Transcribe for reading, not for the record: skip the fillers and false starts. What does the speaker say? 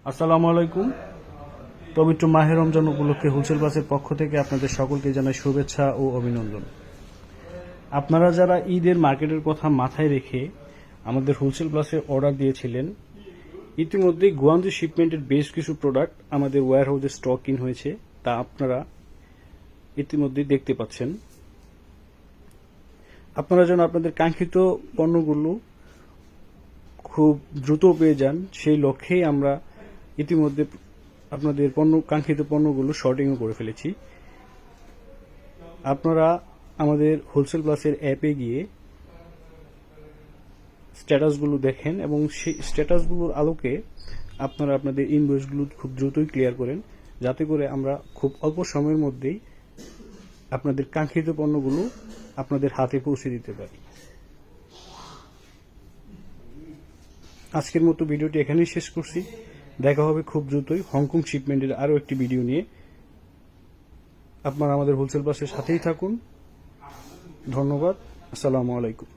আসসালামু আলাইকুম। পবিত্র মাহে রমজান উপলক্ষে হোলসেল প্লাসের পক্ষ থেকে আপনাদের সকলকে জানাই শুভেচ্ছা ও অভিনন্দন। আপনারা যারা ঈদের মার্কেটের কথা মাথায় রেখে আমাদের হোলসেল প্লাসে অর্ডার দিয়েছিলেন, ইতিমধ্যেই গুয়াঞ্জু শিপমেন্টের বেশ কিছু প্রোডাক্ট আমাদের ওয়্যার হাউসে স্টক ইন হয়েছে, তা আপনারা ইতিমধ্যেই দেখতে পাচ্ছেন। আপনারা যেন আপনাদের কাঙ্ক্ষিত পণ্যগুলো খুব দ্রুত পেয়ে যান, সেই লক্ষ্যেই আমরা ইতিমধ্যে আপনাদের কাঙ্ক্ষিত পণ্যগুলো শর্টিংও করে ফেলেছি। আপনারা আমাদের হোলসেল প্লাসের অ্যাপে গিয়ে স্ট্যাটাসগুলো দেখেন এবং সেই স্ট্যাটাসগুলোর আলোকে আপনারা আপনাদের ইনভয়েসগুলো খুব দ্রুতই ক্লিয়ার করেন, যাতে করে আমরা খুব অল্প সময়ের মধ্যেই আপনাদের কাঙ্ক্ষিত পণ্যগুলো আপনাদের হাতে পৌঁছে দিতে পারি। আজকের মতো ভিডিওটি এখানেই শেষ করছি। দেখা হবে খুব দ্রুতই হংকং শিপমেন্টের আরও একটি ভিডিও নিয়ে। আপনারা আমাদের হোলসেল প্লাসের সাথেই থাকুন। ধন্যবাদ। আসসালামু আলাইকুম।